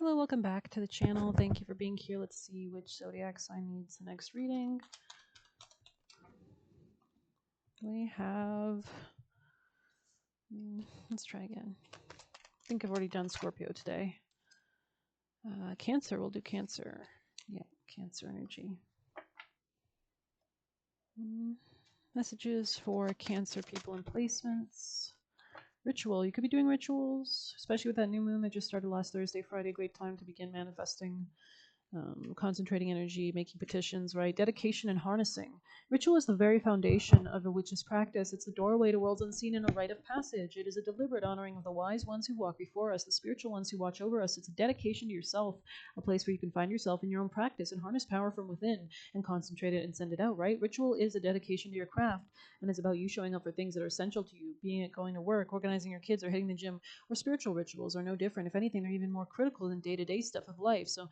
Hello, welcome back to the channel. Thank you for being here. Let's see which zodiac sign needs the next reading. We have... let's try again. I think I've already done Scorpio today. Cancer, we'll do Cancer. Yeah, Cancer energy. Messages for Cancer people and placements. Ritual. You could be doing rituals, especially with that new moon that just started last Thursday, Friday. Great time to begin manifesting. Concentrating energy, making petitions, right? Dedication and harnessing. Ritual is the very foundation of a witch's practice. It's the doorway to worlds unseen and a rite of passage. It is a deliberate honoring of the wise ones who walk before us, the spiritual ones who watch over us. It's a dedication to yourself, a place where you can find yourself in your own practice and harness power from within and concentrate it and send it out, right? Ritual is a dedication to your craft, and it's about you showing up for things that are essential to you, being it going to work, organizing your kids, or hitting the gym, or spiritual rituals are no different. If anything, they're even more critical than day-to-day stuff of life. So,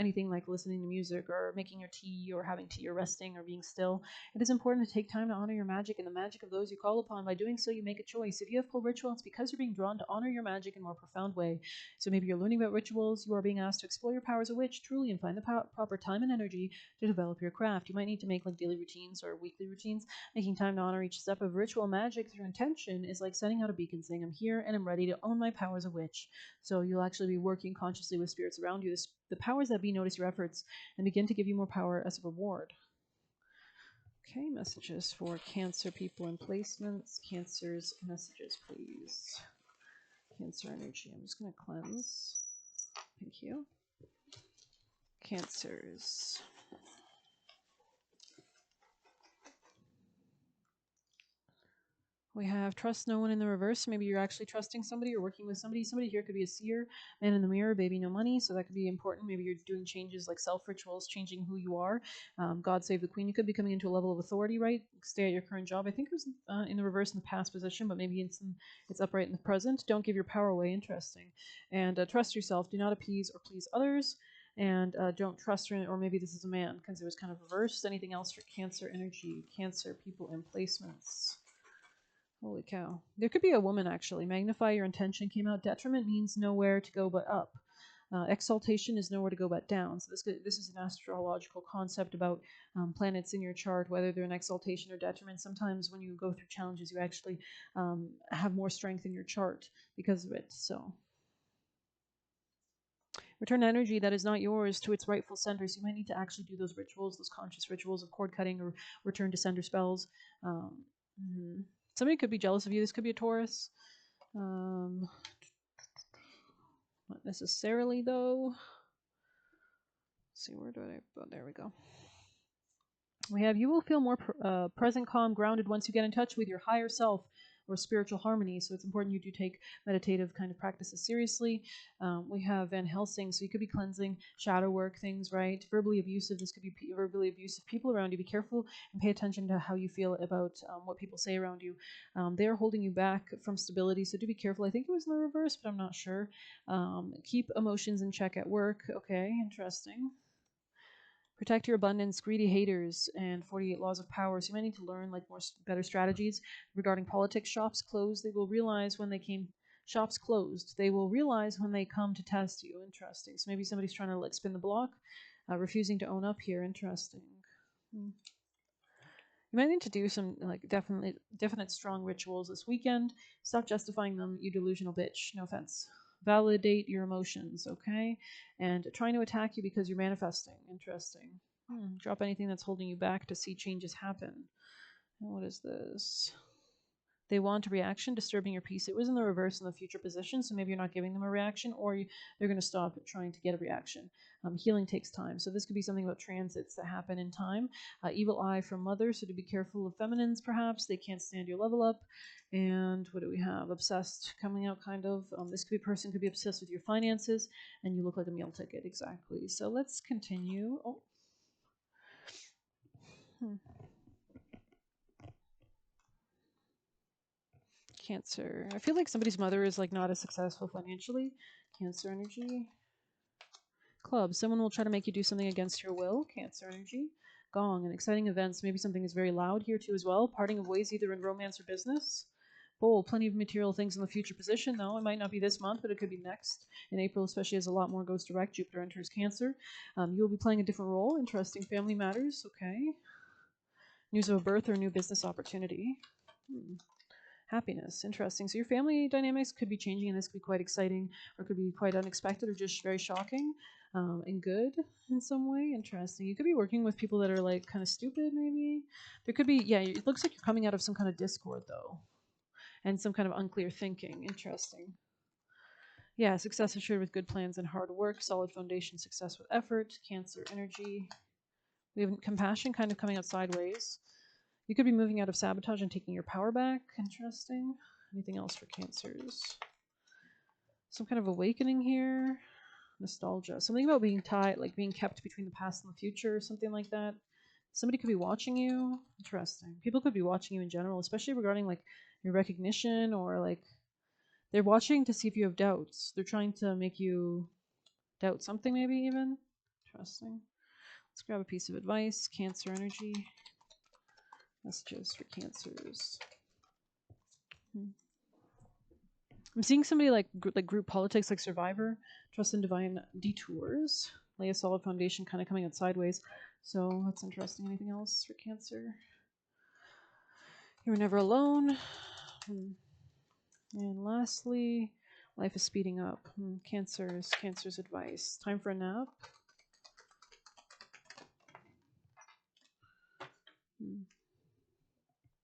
anything like listening to music or making your tea or having tea or resting or being still, it is important to take time to honor your magic and the magic of those you call upon. By doing so, you make a choice. If you have pulled ritual, it's because you're being drawn to honor your magic in a more profound way. So maybe you're learning about rituals, you are being asked to explore your power as a witch truly and find the proper time and energy to develop your craft. You might need to make like daily routines or weekly routines. Making time to honor each step of ritual magic through intention is like sending out a beacon saying, I'm here and I'm ready to own my power as a witch. So you'll actually be working consciously with spirits around you. The powers that be notice your efforts and begin to give you more power as a reward. Okay, messages for Cancer people and placements. Cancer's messages, please. Cancer energy. I'm just going to cleanse. Thank you. Cancers. We have trust no one in the reverse. Maybe you're actually trusting somebody or working with somebody. Somebody here could be a seer, man in the mirror, baby no money. So that could be important. Maybe you're doing changes like self-rituals, changing who you are. God save the queen. You could be coming into a level of authority, right? Stay at your current job. I think it was in the reverse in the past position, but maybe it's upright in the present. Don't give your power away. Interesting. And trust yourself. Do not appease or please others. And don't trust her, or maybe this is a man because it was kind of reversed. Anything else for Cancer energy? Cancer people and placements. Holy cow. There could be a woman, actually. Magnify your intention came out. Detriment means nowhere to go but up. Exaltation is nowhere to go but down. So this is an astrological concept about planets in your chart, whether they're in exaltation or detriment. Sometimes when you go through challenges, you actually have more strength in your chart because of it. So return energy that is not yours to its rightful sender. So you might need to actually do those rituals, those conscious rituals of cord cutting or return to sender spells. Somebody could be jealous of you. This could be a Taurus. Not necessarily, though. Let's see, where do I... Oh, there we go. We have, you will feel more present, calm, grounded once you get in touch with your higher self or spiritual harmony. So it's important you do take meditative kind of practices seriously. We have Van Helsing, so you could be cleansing, shadow work things, right? Verbally abusive, this could be verbally abusive people around you. Be careful and pay attention to how you feel about what people say around you. They are holding you back from stability, so do be careful. I think it was in the reverse, but I'm not sure. Keep emotions in check at work. Okay, interesting. Protect your abundance, greedy haters, and 48 laws of power. So you might need to learn like better strategies regarding politics. Shops closed. They will realize when they came. Shops closed. They will realize when they come to test you. Interesting. So maybe somebody's trying to like spin the block, refusing to own up here. Interesting. You might need to do some like definite strong rituals this weekend. Stop justifying them, you delusional bitch. No offense. Validate your emotions, okay? And trying to attack you because you're manifesting. Interesting. Drop anything that's holding you back to see changes happen. And what is this? They want a reaction, disturbing your peace. It was in the reverse in the future position, so maybe you're not giving them a reaction, or they're going to stop trying to get a reaction. Healing takes time, so this could be something about transits that happen in time. Evil eye from mother, so to be careful of feminines, perhaps. They can't stand your level up. And what do we have? Obsessed coming out, kind of. This could be a person could be obsessed with your finances, and you look like a meal ticket, exactly. So let's continue. Oh. Cancer. I feel like somebody's mother is like not as successful financially. Cancer energy. Club. Someone will try to make you do something against your will. Cancer energy. Gong. And exciting events. Maybe something is very loud here too as well. Parting of ways either in romance or business. Bold, plenty of material things in the future position, though. It might not be this month, but it could be next. In April, especially, as a lot more goes direct. Jupiter enters Cancer. You'll be playing a different role. Interesting family matters. Okay. News of a birth or a new business opportunity. Happiness. Interesting. So your family dynamics could be changing, and this could be quite exciting, or could be quite unexpected, or just very shocking and good in some way. Interesting. You could be working with people that are like kind of stupid, maybe. There could be, yeah, it looks like you're coming out of some kind of discord, though, and some kind of unclear thinking. Interesting. Yeah, success assured with good plans and hard work, solid foundation, success with effort, Cancer energy. We have compassion kind of coming out sideways. You could be moving out of sabotage and taking your power back. Interesting. Anything else for Cancers? Some kind of awakening here. Nostalgia. Something about being tied, like being kept between the past and the future, or something like that. Somebody could be watching you. Interesting. People could be watching you in general, especially regarding like your recognition, or like they're watching to see if you have doubts. They're trying to make you doubt something, maybe even. Interesting. Let's grab a piece of advice. Cancer energy. Messages for Cancers. I'm seeing somebody like group politics, like Survivor, trust in divine detours, lay a solid foundation, kind of coming out sideways. So that's interesting. Anything else for Cancer? You were never alone. And lastly, life is speeding up. Cancer's advice. Time for a nap.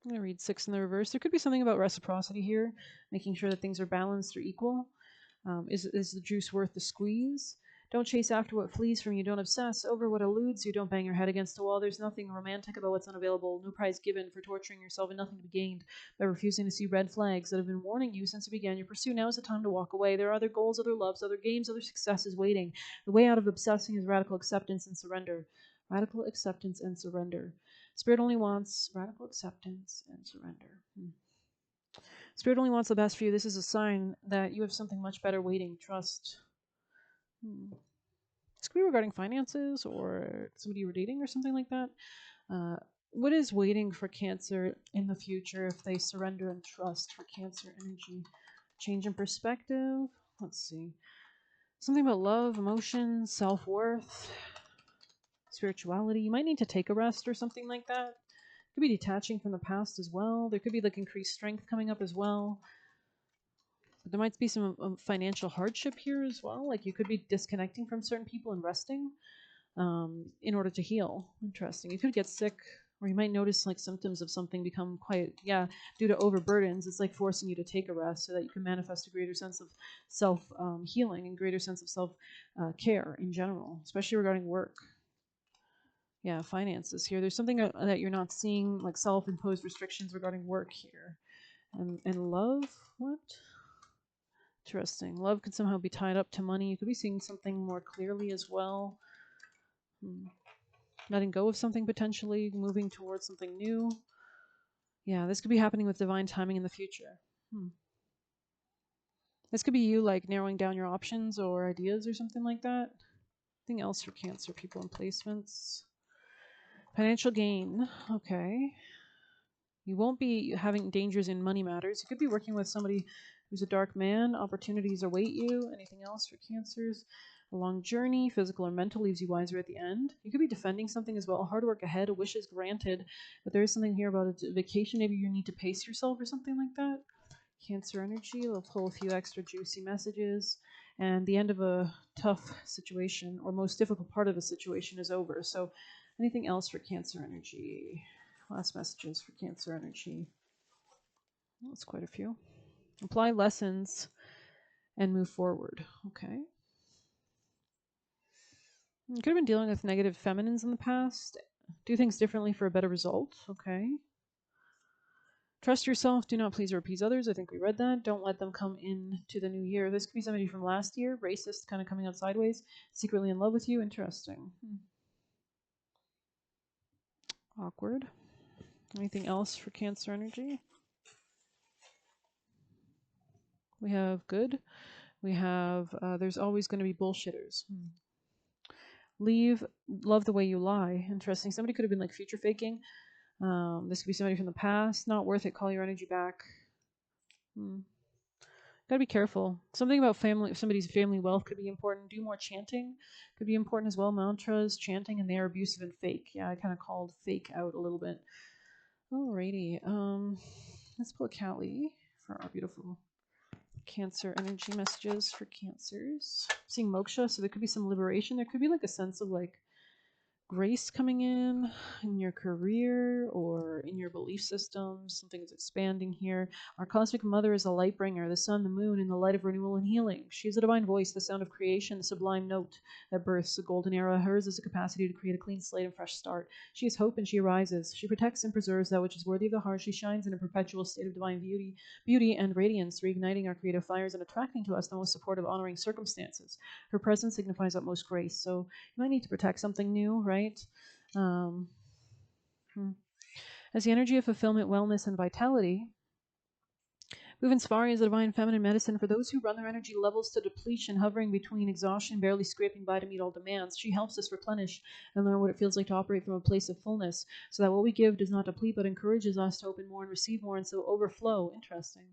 I'm going to read 6 in the reverse. There could be something about reciprocity here, making sure that things are balanced or equal. Is the juice worth the squeeze? Don't chase after what flees from you. Don't obsess over what eludes you. Don't bang your head against a wall. There's nothing romantic about what's unavailable. No prize given for torturing yourself, and nothing to be gained by refusing to see red flags that have been warning you since you began your pursuit. Now is the time to walk away. There are other goals, other loves, other games, other successes waiting. The way out of obsessing is radical acceptance and surrender. Radical acceptance and surrender. Spirit only wants radical acceptance and surrender. Spirit only wants the best for you. This is a sign that you have something much better waiting. Trust. This could be regarding finances or somebody you were dating or something like that. What is waiting for Cancer in the future if they surrender and trust for Cancer energy? Change in perspective. Let's see. Something about love, emotion, self-worth, spirituality. You might need to take a rest or something like that. Could be detaching from the past as well. There could be like increased strength coming up as well. But there might be some financial hardship here as well. Like you could be disconnecting from certain people and resting in order to heal. Interesting. You could get sick, or you might notice like symptoms of something become quite, due to overburdens. It's like forcing you to take a rest so that you can manifest a greater sense of self healing and greater sense of self care in general, especially regarding work. Yeah, finances here. There's something that you're not seeing, like self-imposed restrictions regarding work here. And love? What? Interesting. Love could somehow be tied up to money. You could be seeing something more clearly as well. Letting go of something potentially, moving towards something new. Yeah, this could be happening with divine timing in the future. This could be you like narrowing down your options or ideas or something like that. Anything else for Cancer people and placements? Financial gain. Okay. You won't be having dangers in money matters. You could be working with somebody who's a dark man. Opportunities await you. Anything else for Cancers? A long journey, physical or mental, leaves you wiser at the end. You could be defending something as well. Hard work ahead, wishes granted. But there is something here about a vacation. Maybe you need to pace yourself or something like that. Cancer energy. We'll pull a few extra juicy messages. And the end of a tough situation, or most difficult part of a situation, is over. So anything else for Cancer energy? Last messages for Cancer energy. That's quite a few. Apply lessons and move forward. Okay. You could have been dealing with negative feminines in the past. Do things differently for a better result. Okay. Trust yourself. Do not please or appease others. I think we read that. Don't let them come into the new year. This could be somebody from last year. Racist, kind of coming out sideways. Secretly in love with you. Interesting. Awkward. Anything else for Cancer energy? We have good. We have there's always going to be bullshitters. Leave, love the way you lie. Interesting. Somebody could have been like future faking. This could be somebody from the past. Not worth it. Call your energy back. Hmm. Gotta be careful. Something about family, somebody's family wealth could be important. Do more chanting could be important as well. Mantras, chanting, and they are abusive and fake. Yeah, I kind of called fake out a little bit. Alrighty. Let's pull a Callie for our beautiful Cancer energy messages for Cancers. Seeing moksha, so there could be some liberation. There could be like a sense of like grace coming in your career or in your belief systems. Something is expanding here. Our cosmic mother is a light bringer, the sun, the moon, and the light of renewal and healing. She is a divine voice, the sound of creation, the sublime note that births a golden era. Hers is a capacity to create a clean slate and fresh start. She is hope and she arises. She protects and preserves that which is worthy of the heart. She shines in a perpetual state of divine beauty and radiance, reigniting our creative fires and attracting to us the most supportive, honoring circumstances. Her presence signifies utmost grace. So you might need to protect something new, right? Um, as the energy of fulfillment, wellness, and vitality, Bhuvanspari is a divine feminine medicine for those who run their energy levels to depletion, hovering between exhaustion, barely scraping by to meet all demands. She helps us replenish and learn what it feels like to operate from a place of fullness, so that what we give does not deplete but encourages us to open more and receive more, and so overflow. Interesting.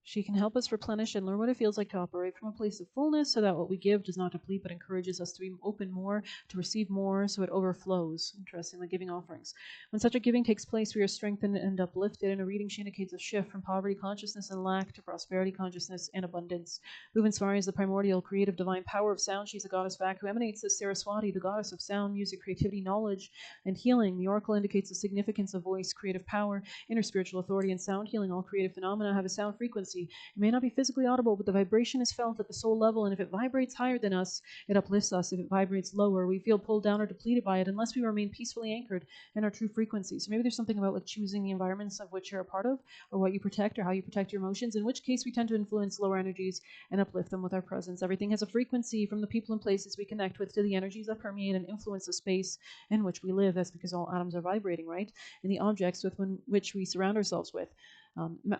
She can help us replenish and learn what it feels like to operate from a place of fullness so that what we give does not deplete but encourages us to be open more, to receive more, so it overflows. Interesting, like giving offerings. When such a giving takes place, we are strengthened and uplifted. In a reading, she indicates a shift from poverty consciousness and lack to prosperity consciousness and abundance. Bhuvanspari is the primordial, creative, divine power of sound. She's a goddess back who emanates as Saraswati, the goddess of sound, music, creativity, knowledge, and healing. The oracle indicates the significance of voice, creative power, inner spiritual authority, and sound healing. All creative phenomena have a sound frequency. It may not be physically audible, but the vibration is felt at the soul level, and if it vibrates higher than us, it uplifts us. If it vibrates lower, we feel pulled down or depleted by it unless we remain peacefully anchored in our true frequency. So maybe there's something about like choosing the environments of which you're a part of, or what you protect, or how you protect your emotions, in which case we tend to influence lower energies and uplift them with our presence. Everything has a frequency, from the people and places we connect with to the energies that permeate and influence the space in which we live. That's because all atoms are vibrating, right? And the objects with which we surround ourselves with.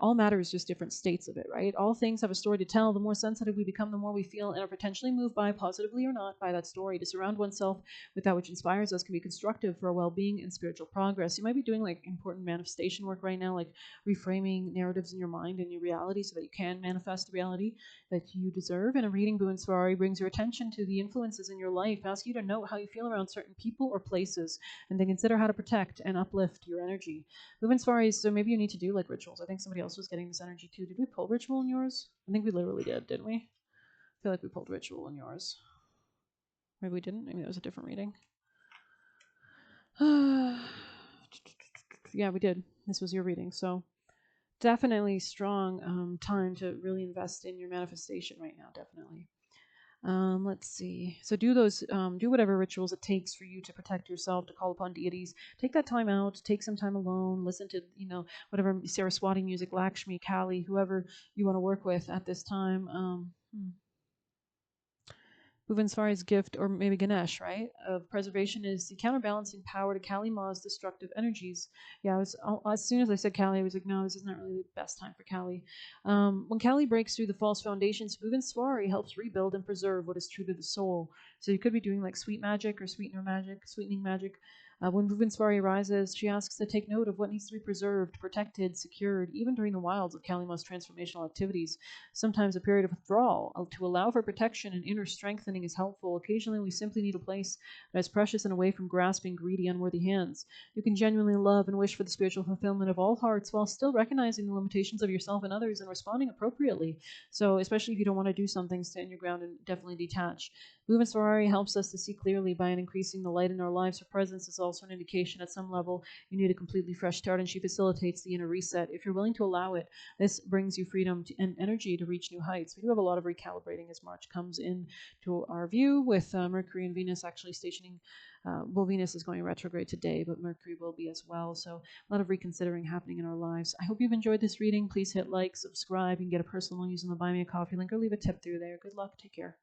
All matter is just different states of it, right? All things have a story to tell. The more sensitive we become, the more we feel and are potentially moved by, positively or not, by that story. To surround oneself with that which inspires us can be constructive for our well-being and spiritual progress. You might be doing like important manifestation work right now, like reframing narratives in your mind and your reality so that you can manifest the reality that you deserve. And a reading Bhuvanspari brings your attention to the influences in your life, asks you to note how you feel around certain people or places, and then consider how to protect and uplift your energy. Bhuvanspari, so maybe you need to do like rituals. I think somebody else was getting this energy too. Did we pull ritual in yours? I think we literally did, didn't we? I feel like we pulled ritual in yours. Maybe we didn't. Maybe that was a different reading. Yeah, we did. This was your reading. So definitely strong time to really invest in your manifestation right now. Definitely. Let's see. So do whatever rituals it takes for you to protect yourself, to call upon deities. Take that time out. Take some time alone. Listen to whatever Saraswati music, Lakshmi, Kali, whoever you want to work with at this time. Bhuvanspari's gift, or maybe Ganesh, right, of preservation is the counterbalancing power to Kali Ma's destructive energies. Yeah, as soon as I said Kali, I was like, no, this is not really the best time for Kali. When Kali breaks through the false foundations, Bhuvanspari helps rebuild and preserve what is true to the soul. So you could be doing like sweet magic or sweetening magic. When Bhuvanspari arises, she asks to take note of what needs to be preserved, protected, secured, even during the wilds of Kali Ma's transformational activities. Sometimes a period of withdrawal to allow for protection and inner strengthening is helpful. Occasionally, we simply need a place that is precious and away from grasping, greedy, unworthy hands. You can genuinely love and wish for the spiritual fulfillment of all hearts while still recognizing the limitations of yourself and others and responding appropriately. So, especially if you don't want to do something, stand your ground and definitely detach. Bhuvanspari helps us to see clearly by increasing the light in our lives. Her presence is also an indication at some level you need a completely fresh start, and she facilitates the inner reset. If you're willing to allow it, this brings you freedom and energy to reach new heights. We do have a lot of recalibrating as March comes in to our view, with Mercury and Venus actually stationing. Venus is going retrograde today, but Mercury will be as well. So a lot of reconsidering happening in our lives. I hope you've enjoyed this reading. Please hit like, subscribe. You can get a personal using the Buy Me a Coffee link or leave a tip through there. Good luck. Take care.